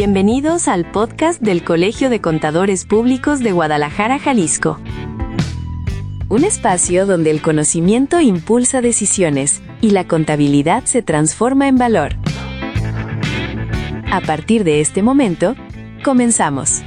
Bienvenidos al podcast del Colegio de Contadores Públicos de Guadalajara, Jalisco. Un espacio donde el conocimiento impulsa decisiones y la contabilidad se transforma en valor. A partir de este momento, comenzamos.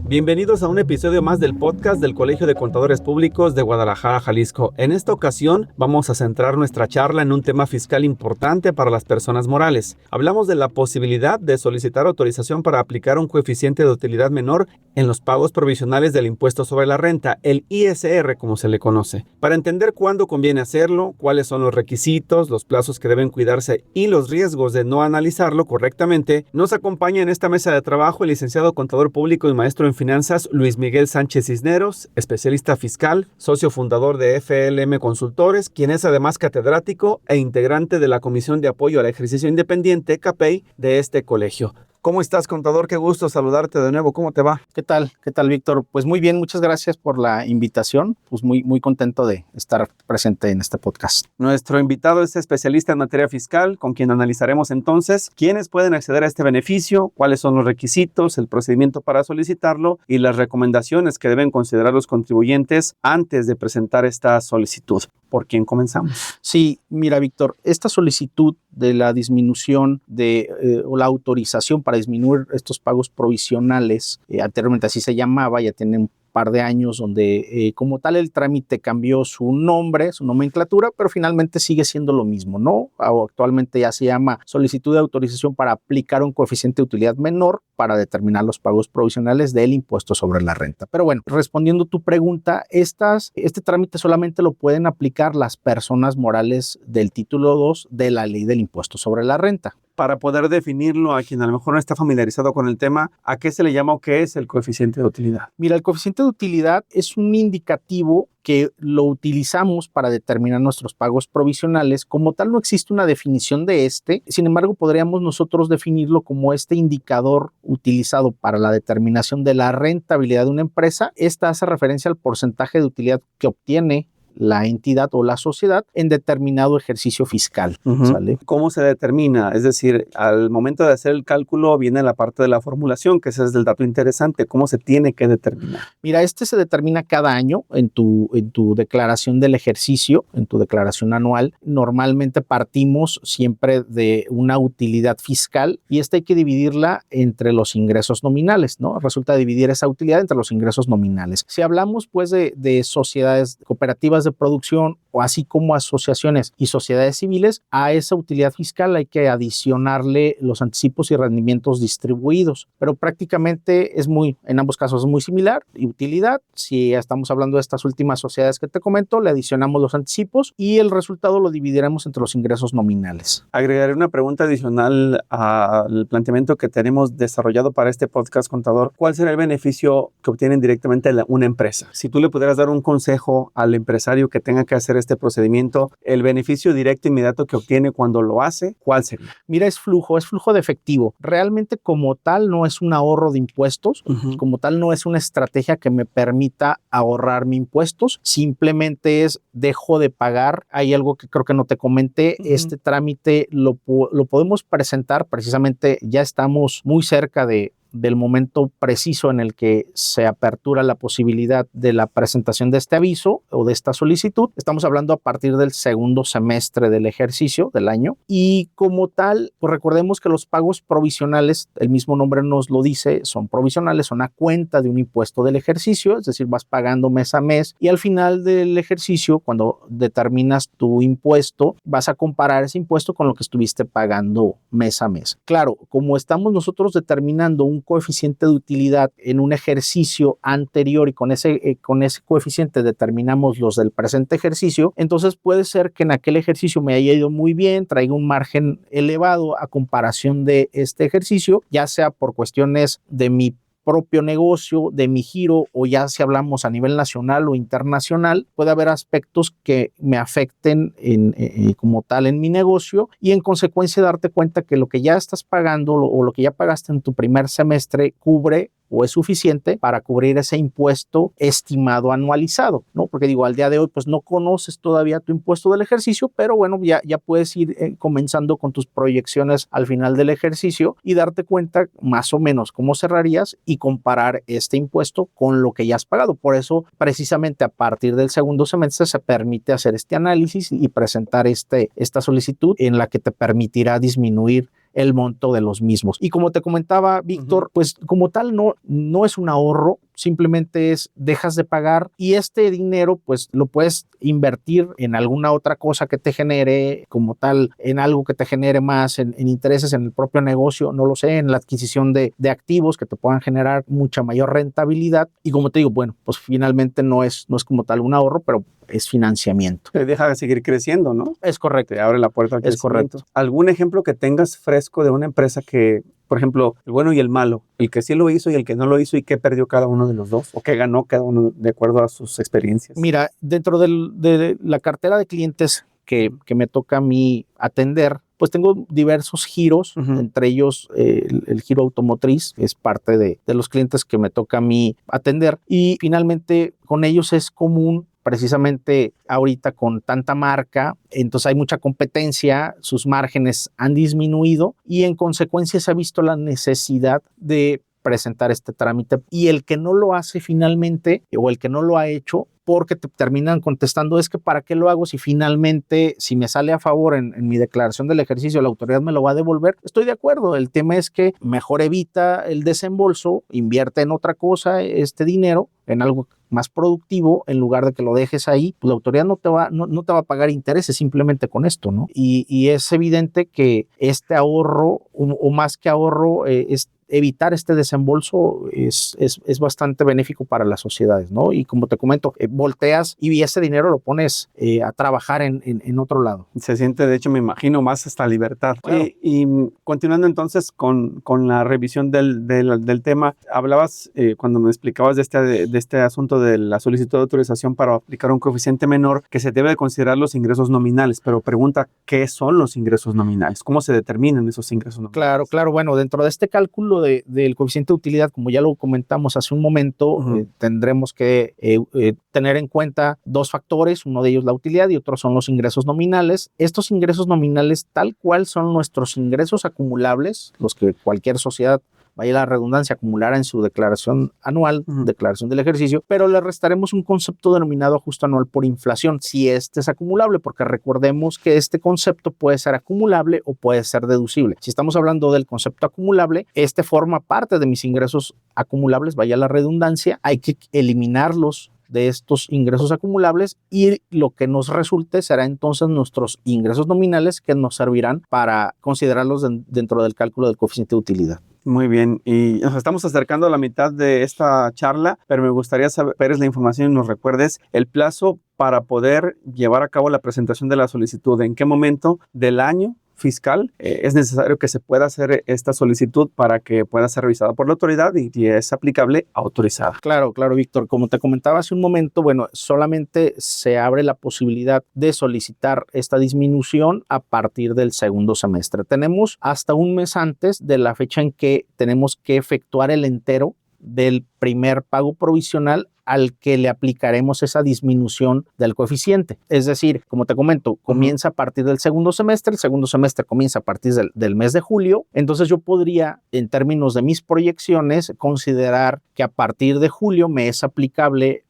Bienvenidos a un episodio más del podcast del Colegio de Contadores Públicos de Guadalajara, Jalisco. En esta ocasión vamos a centrar nuestra charla en un tema fiscal importante para las personas morales. Hablamos de la posibilidad de solicitar autorización para aplicar un coeficiente de utilidad menor en los pagos provisionales del impuesto sobre la renta, el ISR como se le conoce. Para entender cuándo conviene hacerlo, cuáles son los requisitos, los plazos que deben cuidarse y los riesgos de no analizarlo correctamente, nos acompaña en esta mesa de trabajo el licenciado contador público y maestro en finanzas Luis Miguel Sánchez Cisneros, especialista fiscal, socio fundador de FLM Consultores, quien es además catedrático e integrante de la Comisión de Apoyo al Ejercicio Independiente, CAPEI, de este colegio. ¿Cómo estás, contador? Qué gusto saludarte de nuevo. ¿Cómo te va? ¿Qué tal, Víctor? Pues muy bien, muchas gracias por la invitación. Pues muy contento de estar presente en este podcast. Nuestro invitado es especialista en materia fiscal, con quien analizaremos entonces quiénes pueden acceder a este beneficio, cuáles son los requisitos, el procedimiento para solicitarlo y las recomendaciones que deben considerar los contribuyentes antes de presentar esta solicitud. ¿Por quién comenzamos? Sí, mira, Víctor, esta solicitud de la disminución o la autorización para disminuir estos pagos provisionales, anteriormente así se llamaba, ya tiene un par de años donde como tal el trámite cambió su nombre, su nomenclatura, pero finalmente sigue siendo lo mismo, ¿no? Actualmente ya se llama solicitud de autorización para aplicar un coeficiente de utilidad menor para determinar los pagos provisionales del impuesto sobre la renta. Pero bueno, respondiendo tu pregunta, este trámite solamente lo pueden aplicar las personas morales del título 2 de la ley del impuesto sobre la renta. Para poder definirlo a quien a lo mejor no está familiarizado con el tema, ¿a qué se le llama o qué es el coeficiente de utilidad? Mira, el coeficiente de utilidad es un indicativo que lo utilizamos para determinar nuestros pagos provisionales. Como tal, no existe una definición de sin embargo, podríamos nosotros definirlo como este indicador utilizado para la determinación de la rentabilidad de una empresa. Esta hace referencia al porcentaje de utilidad que obtiene la entidad o la sociedad en determinado ejercicio fiscal. ¿Sale? ¿Cómo se determina? Es decir, al momento de hacer el cálculo viene la parte de la formulación, que ese es el dato interesante. ¿Cómo se tiene que determinar? Mira, se determina cada año en tu declaración del ejercicio, en tu declaración anual. Normalmente partimos siempre de una utilidad fiscal y esta hay que dividirla entre los ingresos nominales, ¿no? Resulta dividir esa utilidad entre los ingresos nominales. Si hablamos pues de sociedades cooperativas de producción o así como asociaciones y sociedades civiles, a esa utilidad fiscal hay que adicionarle los anticipos y rendimientos distribuidos, pero prácticamente en ambos casos es muy similar. Y utilidad, si estamos hablando de estas últimas sociedades que te comento, le adicionamos los anticipos y el resultado lo dividiremos entre los ingresos nominales. Agregaré una pregunta adicional al planteamiento que tenemos desarrollado para este podcast, contador. ¿Cuál será el beneficio que obtienen directamente una empresa? Si tú le pudieras dar un consejo al empresario que tenga que hacer este procedimiento, el beneficio directo inmediato que obtiene cuando lo hace, ¿cuál sería? Mira, es flujo de efectivo. Realmente como tal no es un ahorro de impuestos, como tal no es una estrategia que me permita ahorrarme impuestos, simplemente dejo de pagar. Hay algo que creo que no te comenté, este trámite lo podemos presentar, precisamente ya estamos muy cerca del momento preciso en el que se apertura la posibilidad de la presentación de este aviso o de esta solicitud. Estamos hablando a partir del segundo semestre del ejercicio del año y como tal, pues recordemos que los pagos provisionales, el mismo nombre nos lo dice, son provisionales, son a cuenta de un impuesto del ejercicio, es decir, vas pagando mes a mes y al final del ejercicio, cuando determinas tu impuesto, vas a comparar ese impuesto con lo que estuviste pagando mes a mes. Claro, como estamos nosotros determinando un coeficiente de utilidad en un ejercicio anterior y con ese coeficiente determinamos los del presente ejercicio, entonces puede ser que en aquel ejercicio me haya ido muy bien, traiga un margen elevado a comparación de este ejercicio, ya sea por cuestiones de mi propio negocio, de mi giro, o ya si hablamos a nivel nacional o internacional, puede haber aspectos que me afecten como tal en mi negocio y en consecuencia darte cuenta que lo que ya estás pagando o lo que ya pagaste en tu primer semestre cubre o es suficiente para cubrir ese impuesto estimado anualizado, ¿no? Porque digo, al día de hoy, pues no conoces todavía tu impuesto del ejercicio, pero bueno, ya puedes ir comenzando con tus proyecciones al final del ejercicio y darte cuenta más o menos cómo cerrarías y comparar este impuesto con lo que ya has pagado. Por eso, precisamente a partir del segundo semestre se permite hacer este análisis y presentar esta solicitud en la que te permitirá disminuir el monto de los mismos. Y como te comentaba, Víctor, pues como tal no es un ahorro, simplemente dejas de pagar y este dinero pues lo puedes invertir en alguna otra cosa que te genere como tal, en algo que te genere más en intereses en el propio negocio, no lo sé, en la adquisición de activos que te puedan generar mucha mayor rentabilidad. Y como te digo, bueno, pues finalmente no es como tal un ahorro, pero es financiamiento. Te deja de seguir creciendo, ¿no? Es correcto. Te abre la puerta al crecimiento. Es correcto. ¿Algún ejemplo que tengas fresco de una empresa que, por ejemplo, el bueno y el malo, el que sí lo hizo y el que no lo hizo y qué perdió cada uno de los dos o qué ganó cada uno de acuerdo a sus experiencias? Mira, dentro de la cartera de clientes que me toca a mí atender, pues tengo diversos giros, entre ellos el giro automotriz, es parte de los clientes que me toca a mí atender y finalmente con ellos es común. Precisamente ahorita con tanta marca, entonces hay mucha competencia, sus márgenes han disminuido y en consecuencia se ha visto la necesidad de presentar este trámite y el que no lo hace finalmente o el que no lo ha hecho porque te terminan contestando es que ¿para qué lo hago si finalmente si me sale a favor en mi declaración del ejercicio la autoridad me lo va a devolver? Estoy de acuerdo, el tema es que mejor evita el desembolso, invierte en otra cosa este dinero, en algo más productivo, en lugar de que lo dejes ahí, pues la autoridad no te va a pagar intereses simplemente con esto, ¿no? Y es evidente que este ahorro o más que ahorro evitar este desembolso es bastante benéfico para las sociedades, ¿no? Y como te comento, volteas y ese dinero lo pones a trabajar en otro lado. Se siente, de hecho, me imagino, más hasta libertad. Claro. Y continuando entonces con la revisión del tema, hablabas cuando me explicabas de este asunto de la solicitud de autorización para aplicar un coeficiente menor que se debe de considerar los ingresos nominales, pero pregunta, ¿qué son los ingresos nominales? ¿Cómo se determinan esos ingresos nominales? Claro. Bueno, dentro de este cálculo del coeficiente de utilidad, como ya lo comentamos hace un momento, tendremos que tener en cuenta dos factores, uno de ellos la utilidad y otro son los ingresos nominales. Estos ingresos nominales tal cual son nuestros ingresos acumulables, los que cualquier sociedad, vaya la redundancia, acumulará en su declaración anual, declaración del ejercicio, pero le restaremos un concepto denominado ajuste anual por inflación, si este es acumulable, porque recordemos que este concepto puede ser acumulable o puede ser deducible. Si estamos hablando del concepto acumulable, este forma parte de mis ingresos acumulables, vaya la redundancia, hay que eliminarlos de estos ingresos acumulables y lo que nos resulte será entonces nuestros ingresos nominales que nos servirán para considerarlos dentro del cálculo del coeficiente de utilidad. Muy bien, y nos estamos acercando a la mitad de esta charla, pero me gustaría saber la información y nos recuerdes el plazo para poder llevar a cabo la presentación de la solicitud. ¿En qué momento del año fiscal es necesario que se pueda hacer esta solicitud para que pueda ser revisada por la autoridad y si es aplicable, autorizada? Claro, Víctor. Como te comentaba hace un momento, bueno, solamente se abre la posibilidad de solicitar esta disminución a partir del segundo semestre. Tenemos hasta un mes antes de la fecha en que tenemos que efectuar el entero del primer pago provisional al que le aplicaremos esa disminución del coeficiente. Es decir, como te comento, comienza a partir del segundo semestre, el segundo semestre comienza a partir del mes de julio, entonces yo podría, en términos de mis proyecciones, considerar que a partir de julio me es aplicable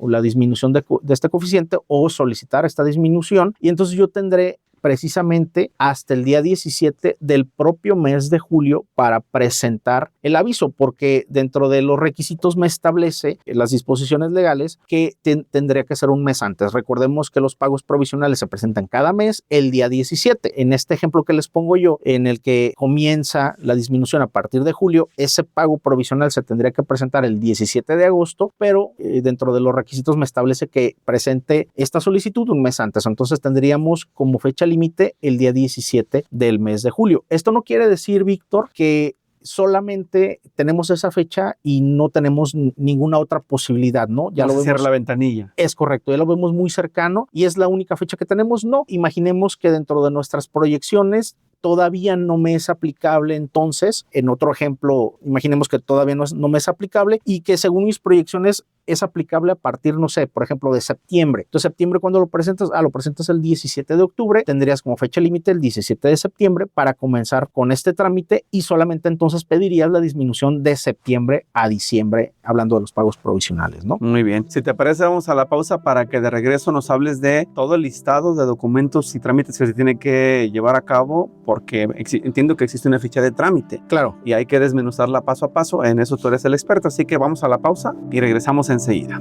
la disminución de este coeficiente o solicitar esta disminución y entonces yo tendré precisamente hasta el día 17 del propio mes de julio para presentar el aviso, porque dentro de los requisitos me establece las disposiciones legales que tendría que ser un mes antes. Recordemos que los pagos provisionales se presentan cada mes el día 17. En este ejemplo que les pongo yo, en el que comienza la disminución a partir de julio, ese pago provisional se tendría que presentar el 17 de agosto, pero dentro de los requisitos me establece que presente esta solicitud un mes antes. Entonces tendríamos como fecha límite el día 17 del mes de julio. Esto no quiere decir, Víctor, que solamente tenemos esa fecha y no tenemos ninguna otra posibilidad, ¿no? Ya lo vemos. Cierra la ventanilla. Es correcto, ya lo vemos muy cercano y es la única fecha que tenemos. No, imaginemos que dentro de nuestras proyecciones todavía no me es aplicable. Entonces, en otro ejemplo, imaginemos que todavía no me es aplicable y que según mis proyecciones es aplicable a partir, no sé, por ejemplo, de septiembre. Entonces, septiembre, ¿cuándo lo presentas? Lo presentas el 17 de octubre. Tendrías como fecha límite el 17 de septiembre para comenzar con este trámite y solamente entonces pedirías la disminución de septiembre a diciembre, hablando de los pagos provisionales, ¿no? Muy bien. Si te parece, vamos a la pausa para que de regreso nos hables de todo el listado de documentos y trámites que se tiene que llevar a cabo, porque entiendo que existe una ficha de trámite. Claro. Y hay que desmenuzarla paso a paso. En eso tú eres el experto. Así que vamos a la pausa y regresamos enseguida.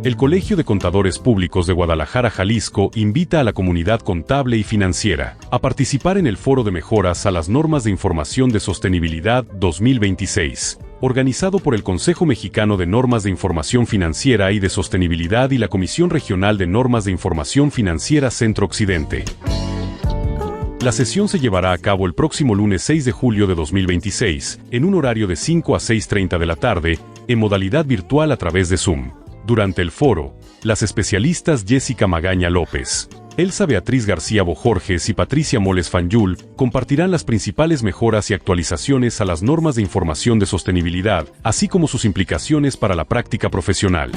El Colegio de Contadores Públicos de Guadalajara, Jalisco, invita a la comunidad contable y financiera a participar en el Foro de Mejoras a las Normas de Información de Sostenibilidad 2026, organizado por el Consejo Mexicano de Normas de Información Financiera y de Sostenibilidad y la Comisión Regional de Normas de Información Financiera Centro Occidente. La sesión se llevará a cabo el próximo lunes 6 de julio de 2026, en un horario de 5 a 6:30 de la tarde, en modalidad virtual a través de Zoom. Durante el foro, las especialistas Jessica Magaña López, Elsa Beatriz García Bojorges y Patricia Moles Fanyul compartirán las principales mejoras y actualizaciones a las normas de información de sostenibilidad, así como sus implicaciones para la práctica profesional.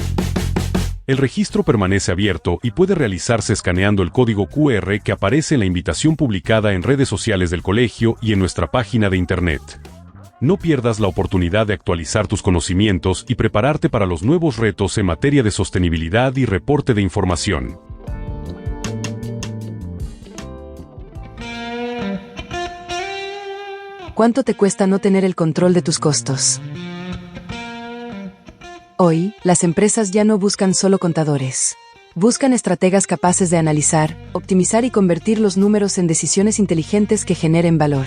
El registro permanece abierto y puede realizarse escaneando el código QR que aparece en la invitación publicada en redes sociales del colegio y en nuestra página de Internet. No pierdas la oportunidad de actualizar tus conocimientos y prepararte para los nuevos retos en materia de sostenibilidad y reporte de información. ¿Cuánto te cuesta no tener el control de tus costos? Hoy, las empresas ya no buscan solo contadores. Buscan estrategas capaces de analizar, optimizar y convertir los números en decisiones inteligentes que generen valor.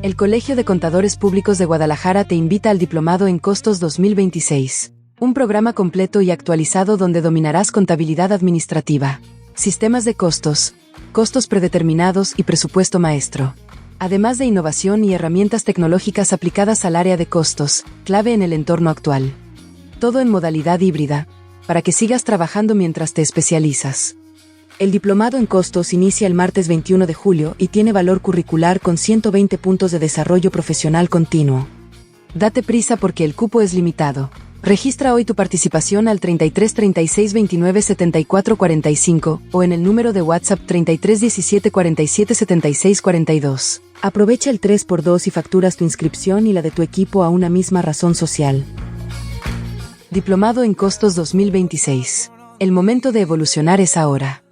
El Colegio de Contadores Públicos de Guadalajara te invita al Diplomado en Costos 2026, un programa completo y actualizado donde dominarás contabilidad administrativa, sistemas de costos, costos predeterminados y presupuesto maestro. Además de innovación y herramientas tecnológicas aplicadas al área de costos, clave en el entorno actual. Todo en modalidad híbrida, para que sigas trabajando mientras te especializas. El Diplomado en Costos inicia el martes 21 de julio y tiene valor curricular con 120 puntos de desarrollo profesional continuo. Date prisa porque el cupo es limitado. Registra hoy tu participación al 33 36 29 74 45 o en el número de WhatsApp 33 17 47 76 42. Aprovecha el 3x2 y facturas tu inscripción y la de tu equipo a una misma razón social. Diplomado en Costos 2026. El momento de evolucionar es ahora.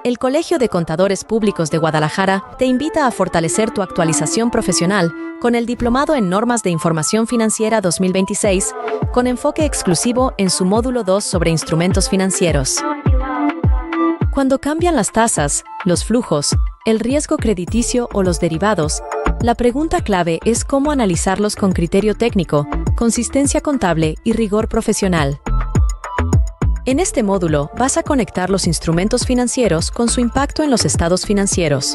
El Colegio de Contadores Públicos de Guadalajara te invita a fortalecer tu actualización profesional con el Diplomado en Normas de Información Financiera 2026, con enfoque exclusivo en su módulo 2 sobre instrumentos financieros. Cuando cambian las tasas, los flujos, el riesgo crediticio o los derivados, la pregunta clave es cómo analizarlos con criterio técnico, consistencia contable y rigor profesional. En este módulo vas a conectar los instrumentos financieros con su impacto en los estados financieros,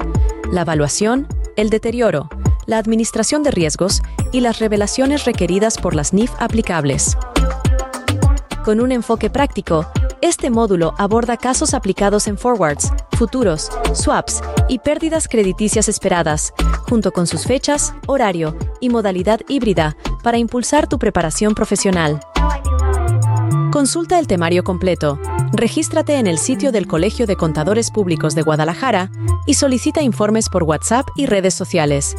la evaluación, el deterioro, la administración de riesgos y las revelaciones requeridas por las NIF aplicables. Con un enfoque práctico, este módulo aborda casos aplicados en forwards, futuros, swaps y pérdidas crediticias esperadas, junto con sus fechas, horario y modalidad híbrida para impulsar tu preparación profesional. Consulta el temario completo, regístrate en el sitio del Colegio de Contadores Públicos de Guadalajara y solicita informes por WhatsApp y redes sociales.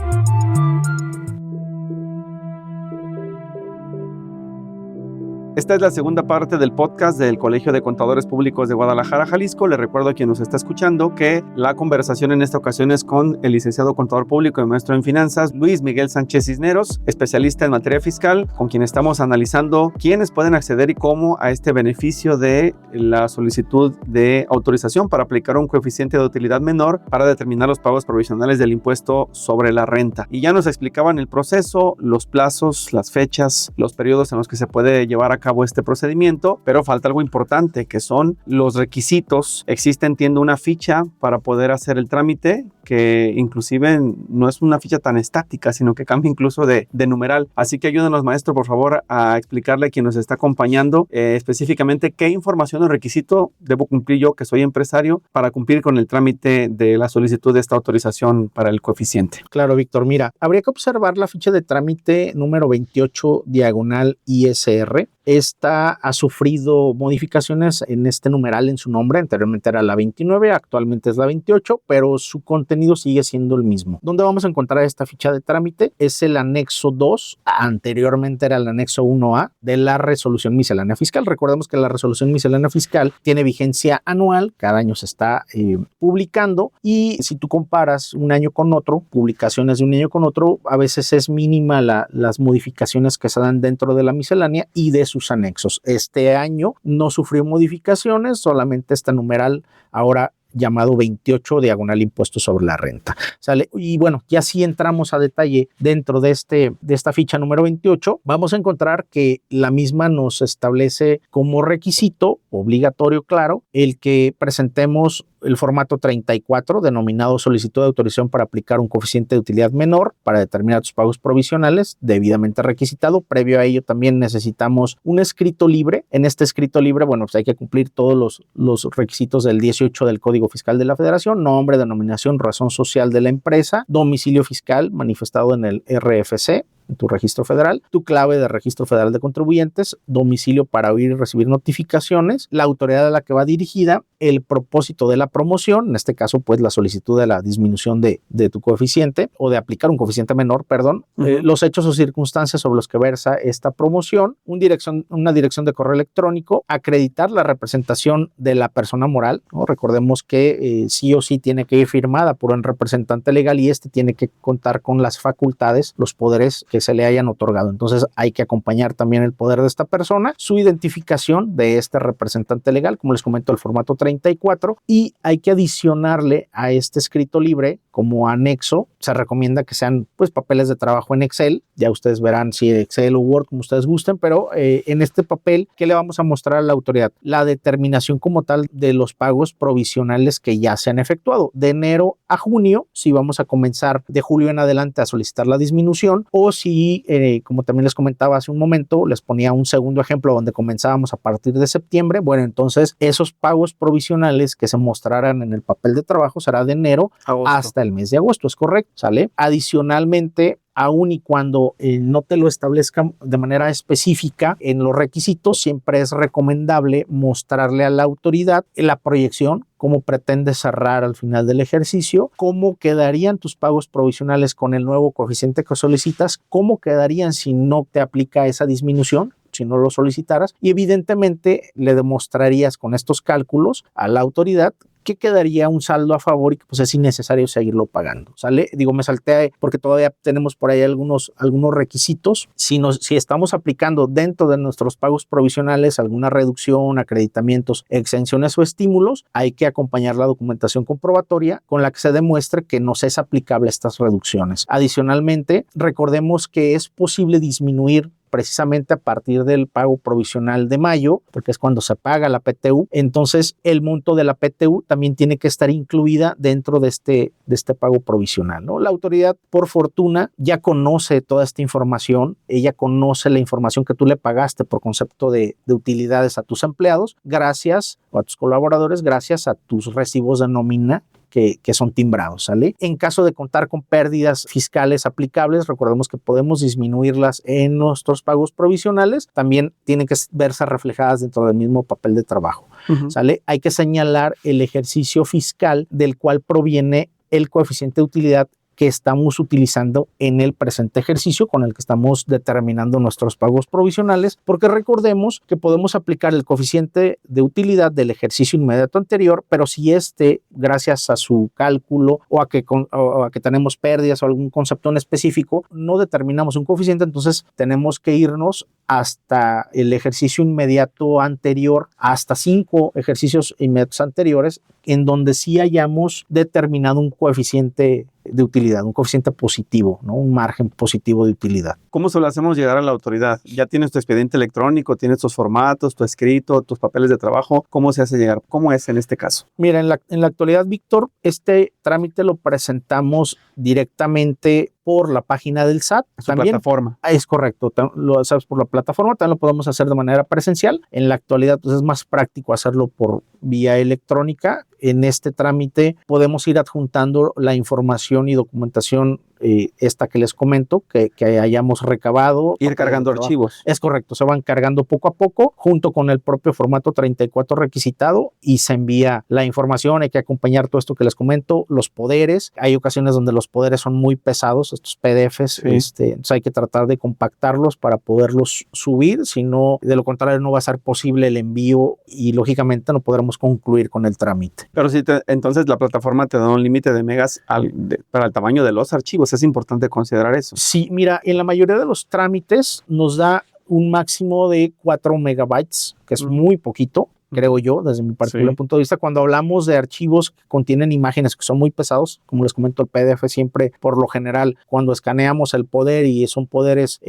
Esta es la segunda parte del podcast del Colegio de Contadores Públicos de Guadalajara, Jalisco. Le recuerdo a quien nos está escuchando que la conversación en esta ocasión es con el licenciado contador público y maestro en finanzas, Luis Miguel Sánchez Cisneros, especialista en materia fiscal, con quien estamos analizando quiénes pueden acceder y cómo a este beneficio de la solicitud de autorización para aplicar un coeficiente de utilidad menor para determinar los pagos provisionales del impuesto sobre la renta. Y ya nos explicaban el proceso, los plazos, las fechas, los periodos en los que se puede llevar a cabo este procedimiento, pero falta algo importante que son los requisitos. Existe, entiendo, una ficha para poder hacer el trámite que inclusive no es una ficha tan estática, sino que cambia incluso de numeral. Así que ayúdenos, maestro, por favor, a explicarle a quien nos está acompañando específicamente qué información o requisito debo cumplir yo, que soy empresario, para cumplir con el trámite de la solicitud de esta autorización para el coeficiente. Claro, Víctor. Mira, habría que observar la ficha de trámite número 28 diagonal ISR. Esta ha sufrido modificaciones en este numeral en su nombre. Anteriormente era la 29, actualmente es la 28, pero su contenido sigue siendo el mismo. ¿Dónde vamos a encontrar esta ficha de trámite? Es el anexo 2, anteriormente era el anexo 1A de la resolución miscelánea fiscal. Recordemos que la resolución miscelánea fiscal tiene vigencia anual, cada año se está publicando, y si tú comparas un año con otro, publicaciones de un año con otro, a veces es mínima las modificaciones que se dan dentro de la miscelánea y de sus anexos. Este año no sufrió modificaciones, solamente este numeral ahora llamado 28 diagonal impuesto sobre la renta. ¿Sale? Y bueno, ya si entramos a detalle dentro de esta ficha número 28, vamos a encontrar que la misma nos establece como requisito obligatorio, claro, el que presentemos el formato 34, denominado solicitud de autorización para aplicar un coeficiente de utilidad menor para determinar tus pagos provisionales, debidamente requisitado. Previo a ello también necesitamos un escrito libre. En este escrito libre, bueno, pues hay que cumplir todos los requisitos del 18 del Código Fiscal de la Federación: nombre, denominación, razón social de la empresa, domicilio fiscal manifestado en el RFC, en tu registro federal, tu clave de registro federal de contribuyentes, domicilio para oír y recibir notificaciones, la autoridad a la que va dirigida, el propósito de la promoción, en este caso pues la solicitud de la disminución de tu coeficiente o de aplicar un coeficiente menor, perdón, los hechos o circunstancias sobre los que versa esta promoción, una dirección de correo electrónico, acreditar la representación de la persona moral, ¿no? Recordemos que sí o sí tiene que ir firmada por un representante legal y este tiene que contar con las facultades, los poderes que se le hayan otorgado. Entonces hay que acompañar también el poder de esta persona, su identificación de este representante legal, como les comento, el formato 34, y hay que adicionarle a este escrito libre como anexo. Se recomienda que sean pues papeles de trabajo en Excel, ya ustedes verán si Excel o Word, como ustedes gusten, pero en este papel, ¿qué le vamos a mostrar a la autoridad? La determinación como tal de los pagos provisionales que ya se han efectuado de enero a junio, si vamos a comenzar de julio en adelante a solicitar la disminución, o si, como también les comentaba hace un momento, les ponía un segundo ejemplo donde comenzábamos a partir de septiembre. Bueno, entonces esos pagos provisionales que se mostrarán en el papel de trabajo será de enero hasta el mes de agosto, ¿es correcto? ¿Sale? Adicionalmente, aun y cuando no te lo establezcan de manera específica en los requisitos, siempre es recomendable mostrarle a la autoridad la proyección, cómo pretendes cerrar al final del ejercicio, cómo quedarían tus pagos provisionales con el nuevo coeficiente que solicitas, cómo quedarían si no te aplica esa disminución, si no lo solicitaras, y evidentemente le demostrarías con estos cálculos a la autoridad que quedaría un saldo a favor y que pues es innecesario seguirlo pagando, ¿sale? Digo, me salté porque todavía tenemos por ahí algunos requisitos. Si estamos aplicando dentro de nuestros pagos provisionales alguna reducción, acreditamientos, exenciones o estímulos, hay que acompañar la documentación comprobatoria con la que se demuestre que nos es aplicable estas reducciones. Adicionalmente, recordemos que es posible disminuir precisamente a partir del pago provisional de mayo, porque es cuando se paga la PTU. Entonces el monto de la PTU también tiene que estar incluida dentro de este pago provisional, ¿no? La autoridad, por fortuna, ya conoce toda esta información, ella conoce la información que tú le pagaste por concepto de utilidades a tus empleados, gracias, o a tus colaboradores, gracias a tus recibos de nómina que son timbrados, ¿sale? En caso de contar con pérdidas fiscales aplicables, recordemos que podemos disminuirlas en nuestros pagos provisionales, también tienen que verse reflejadas dentro del mismo papel de trabajo, ¿sale? Hay que señalar el ejercicio fiscal del cual proviene el coeficiente de utilidad que estamos utilizando en el presente ejercicio con el que estamos determinando nuestros pagos provisionales, porque recordemos que podemos aplicar el coeficiente de utilidad del ejercicio inmediato anterior, pero si gracias a su cálculo o a que tenemos pérdidas o algún concepto en específico, no determinamos un coeficiente, entonces tenemos que irnos hasta el ejercicio inmediato anterior, hasta 5 ejercicios inmediatos anteriores, en donde sí hayamos determinado un coeficiente de utilidad, un coeficiente positivo, ¿no? Un margen positivo de utilidad. ¿Cómo se lo hacemos llegar a la autoridad? Ya tienes tu expediente electrónico, tienes tus formatos, tu escrito, tus papeles de trabajo. ¿Cómo se hace llegar? ¿Cómo es en este caso? Mira, en la actualidad, Víctor, este trámite lo presentamos directamente por la página del SAT. Su plataforma. Es correcto, lo sabes por la plataforma, también lo podemos hacer de manera presencial. En la actualidad, pues es más práctico hacerlo por vía electrónica. En este trámite podemos ir adjuntando la información y documentación esta que les comento, que hayamos recabado. Ir cargando archivos. Es correcto, se van cargando poco a poco, junto con el propio formato 34 requisitado, y se envía la información. Hay que acompañar todo esto que les comento, los poderes. Hay ocasiones donde los poderes son muy pesados, estos PDFs, entonces hay que tratar de compactarlos para poderlos subir, si no, de lo contrario no va a ser posible el envío y lógicamente no podremos concluir con el trámite. Pero si entonces la plataforma te da un límite de megas para el tamaño de los archivos, es importante considerar eso. Sí, mira, en la mayoría de los trámites nos da un máximo de 4 megabytes, que es muy poquito, creo yo, desde mi particular punto de vista. Cuando hablamos de archivos que contienen imágenes que son muy pesados, como les comento, el PDF siempre, por lo general, cuando escaneamos el poder y son poderes,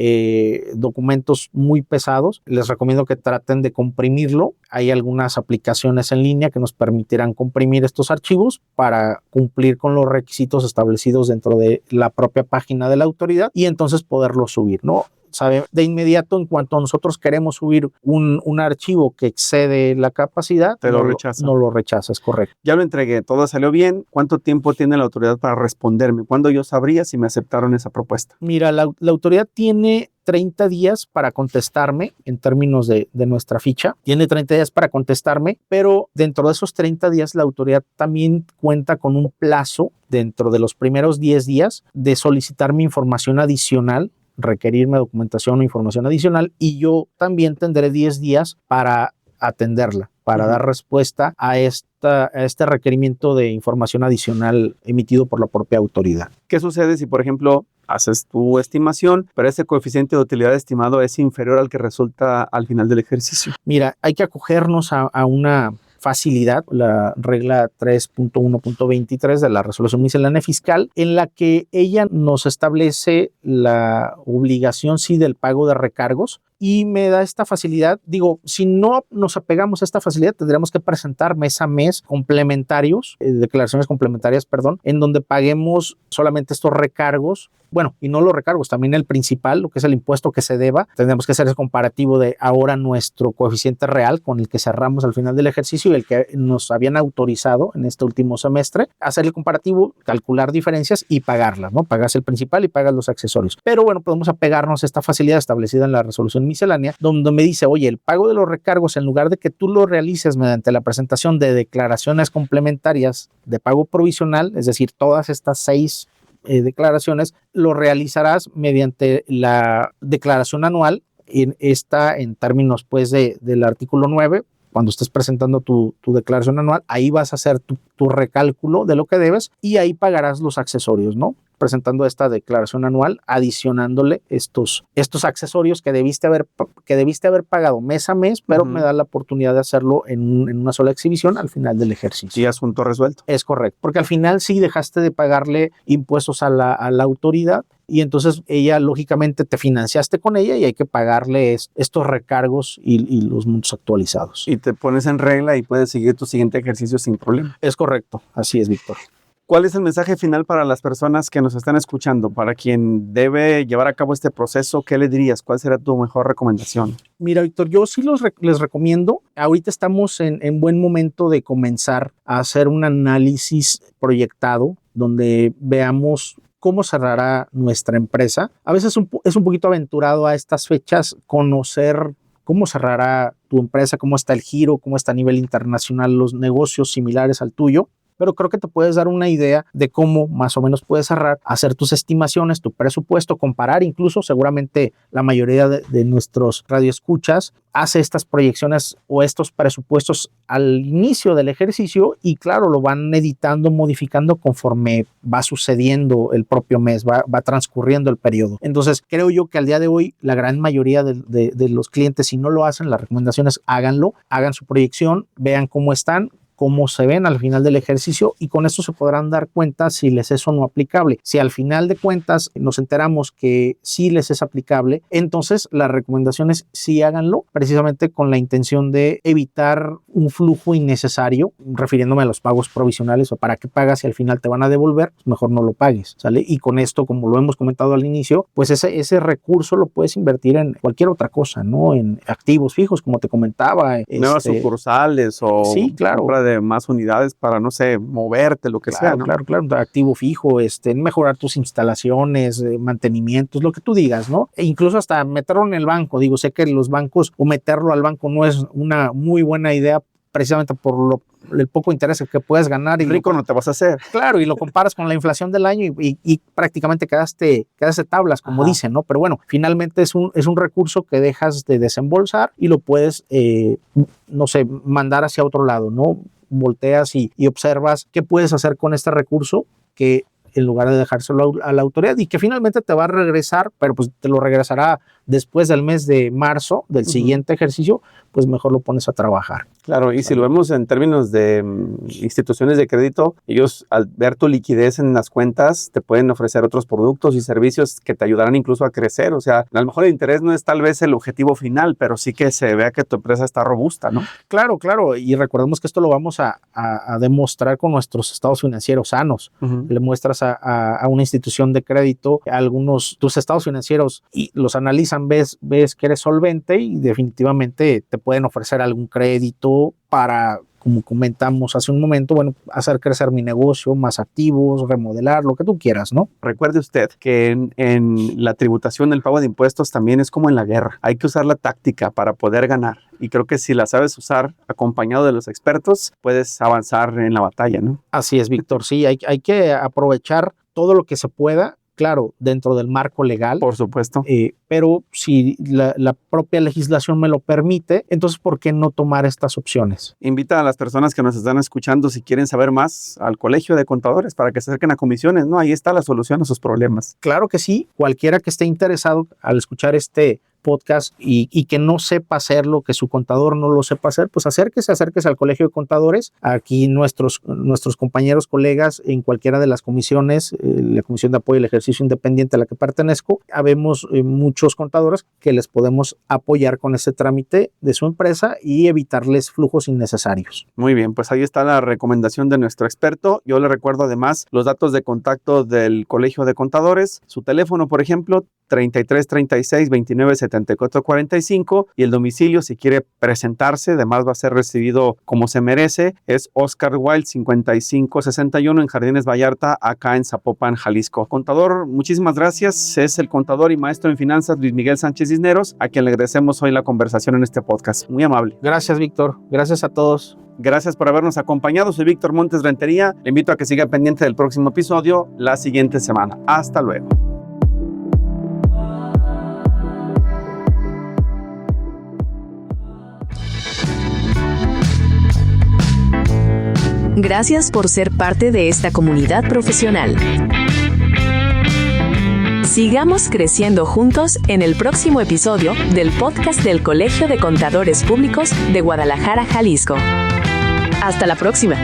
documentos muy pesados, les recomiendo que traten de comprimirlo. Hay algunas aplicaciones en línea que nos permitirán comprimir estos archivos para cumplir con los requisitos establecidos dentro de la propia página de la autoridad y entonces poderlo subir, ¿no? ¿Sabe? De inmediato, en cuanto nosotros queremos subir un archivo que excede la capacidad, no lo rechaza, es correcto. Ya lo entregué, todo salió bien. ¿Cuánto tiempo tiene la autoridad para responderme? ¿Cuándo yo sabría si me aceptaron esa propuesta? Mira, la autoridad tiene 30 días para contestarme en términos de nuestra ficha. Tiene 30 días para contestarme, pero dentro de esos 30 días la autoridad también cuenta con un plazo dentro de los primeros 10 días de solicitarme información adicional, requerirme documentación o información adicional, y yo también tendré 10 días para atenderla, para dar respuesta a este requerimiento de información adicional emitido por la propia autoridad. ¿Qué sucede si, por ejemplo, haces tu estimación, pero ese coeficiente de utilidad estimado es inferior al que resulta al final del ejercicio? Mira, hay que acogernos a una facilidad, la regla 3.1.23 de la resolución miscelánea fiscal, en la que ella nos establece la obligación, sí, del pago de recargos, y me da esta facilidad. Digo, si no nos apegamos a esta facilidad, tendríamos que presentar mes a mes complementarios, declaraciones complementarias, perdón, en donde paguemos solamente estos recargos. Bueno, y no los recargos, también el principal, lo que es el impuesto que se deba. Tendremos que hacer ese comparativo de ahora nuestro coeficiente real con el que cerramos al final del ejercicio y el que nos habían autorizado en este último semestre. Hacer el comparativo, calcular diferencias y pagarlas, ¿no? Pagas el principal y pagas los accesorios. Pero bueno, podemos apegarnos a esta facilidad establecida en la resolución miscelánea, donde me dice, oye, el pago de los recargos, en lugar de que tú lo realices mediante la presentación de declaraciones complementarias de pago provisional, es decir, todas estas 6 declaraciones, lo realizarás mediante la declaración anual, en términos pues del artículo 9. Cuando estés presentando tu declaración anual, ahí vas a hacer tu recálculo de lo que debes y ahí pagarás los accesorios, ¿no? Presentando esta declaración anual, adicionándole estos accesorios que debiste haber pagado mes a mes, pero me da la oportunidad de hacerlo en una sola exhibición al final del ejercicio. Y asunto resuelto. Es correcto, porque al final sí dejaste de pagarle impuestos a la autoridad, y entonces ella, lógicamente, te financiaste con ella y hay que pagarle estos recargos y los montos actualizados. Y te pones en regla y puedes seguir tu siguiente ejercicio sin problema. Es correcto, así es, Víctor. ¿Cuál es el mensaje final para las personas que nos están escuchando? Para quien debe llevar a cabo este proceso, ¿qué le dirías? ¿Cuál será tu mejor recomendación? Mira, Víctor, yo sí les recomiendo. Ahorita estamos en buen momento de comenzar a hacer un análisis proyectado donde veamos cómo cerrará nuestra empresa. A veces es un poquito aventurado a estas fechas conocer cómo cerrará tu empresa, cómo está el giro, cómo está a nivel internacional los negocios similares al tuyo. Pero creo que te puedes dar una idea de cómo más o menos puedes cerrar, hacer tus estimaciones, tu presupuesto, comparar. Incluso seguramente la mayoría de nuestros radioescuchas hace estas proyecciones o estos presupuestos al inicio del ejercicio y claro, lo van editando, modificando conforme va sucediendo el propio mes, va transcurriendo el periodo. Entonces creo yo que al día de hoy la gran mayoría de los clientes, si no lo hacen, la recomendación es háganlo, hagan su proyección, vean cómo están, cómo se ven al final del ejercicio y con esto se podrán dar cuenta si les es o no aplicable. Si al final de cuentas nos enteramos que sí les es aplicable, entonces la recomendación es sí háganlo, precisamente con la intención de evitar un flujo innecesario, refiriéndome a los pagos provisionales o para qué pagas si al final te van a devolver, pues mejor no lo pagues, ¿sale? Y con esto, como lo hemos comentado al inicio, pues ese recurso lo puedes invertir en cualquier otra cosa, ¿no? En activos fijos, como te comentaba. Nuevas sucursales o sí, claro, compra de más unidades para, no sé, moverte, lo que sea, ¿no? Claro, activo fijo, mejorar tus instalaciones, mantenimientos, lo que tú digas, ¿no? E incluso hasta meterlo en el banco. Digo, sé que los bancos o meterlo al banco no es una muy buena idea precisamente por el poco interés que puedes ganar. Y rico no te vas a hacer. Claro, y lo comparas con la inflación del año y prácticamente quedaste tablas, como dicen, ¿no? Pero bueno, finalmente es un recurso que dejas de desembolsar y lo puedes, no sé, mandar hacia otro lado, ¿no? Volteas y observas qué puedes hacer con este recurso que en lugar de dejárselo a la autoridad y que finalmente te va a regresar, pero pues te lo regresará después del mes de marzo del siguiente ejercicio, pues mejor lo pones a trabajar. Claro, y si lo vemos en términos de instituciones de crédito, ellos al ver tu liquidez en las cuentas te pueden ofrecer otros productos y servicios que te ayudarán incluso a crecer. O sea, a lo mejor el interés no es tal vez el objetivo final, pero sí que se vea que tu empresa está robusta, ¿no? Claro, y recordemos que esto lo vamos a demostrar con nuestros estados financieros sanos. Le muestras a una institución de crédito tus estados financieros y los analizan, ves que eres solvente y definitivamente te pueden ofrecer algún crédito para, como comentamos hace un momento, bueno, hacer crecer mi negocio, más activos, remodelar, lo que tú quieras, ¿no? Recuerde usted que en la tributación, el pago de impuestos también es como en la guerra. Hay que usar la táctica para poder ganar. Y creo que si la sabes usar acompañado de los expertos, puedes avanzar en la batalla, ¿no? Así es, Víctor. Sí, hay que aprovechar todo lo que se pueda. Claro, dentro del marco legal. Por supuesto. Pero si la propia legislación me lo permite, entonces ¿por qué no tomar estas opciones? Invita a las personas que nos están escuchando, si quieren saber más, al Colegio de Contadores para que se acerquen a comisiones, ¿no? Ahí está la solución a sus problemas. Claro que sí. Cualquiera que esté interesado al escuchar este podcast y que no sepa hacerlo, que su contador no lo sepa hacer, pues acérquese al Colegio de Contadores. Aquí nuestros compañeros, colegas en cualquiera de las comisiones, la Comisión de Apoyo al Ejercicio Independiente a la que pertenezco, habemos muchos contadores que les podemos apoyar con ese trámite de su empresa y evitarles flujos innecesarios. Muy bien, pues ahí está la recomendación de nuestro experto. Yo le recuerdo además los datos de contacto del Colegio de Contadores, su teléfono, por ejemplo, 33 36 29 74 45, y el domicilio, si quiere presentarse, además va a ser recibido como se merece, es Oscar Wilde 5561 en Jardines Vallarta, acá en Zapopan, Jalisco. Contador, muchísimas gracias. Es el contador y maestro en finanzas Luis Miguel Sánchez Cisneros, a quien le agradecemos hoy la conversación en este podcast. Muy amable. Gracias, Víctor. Gracias a todos. Gracias por habernos acompañado. Soy Víctor Montes Rentería. Le invito a que siga pendiente del próximo episodio la siguiente semana. Hasta luego. Gracias por ser parte de esta comunidad profesional. Sigamos creciendo juntos en el próximo episodio del podcast del Colegio de Contadores Públicos de Guadalajara, Jalisco. Hasta la próxima.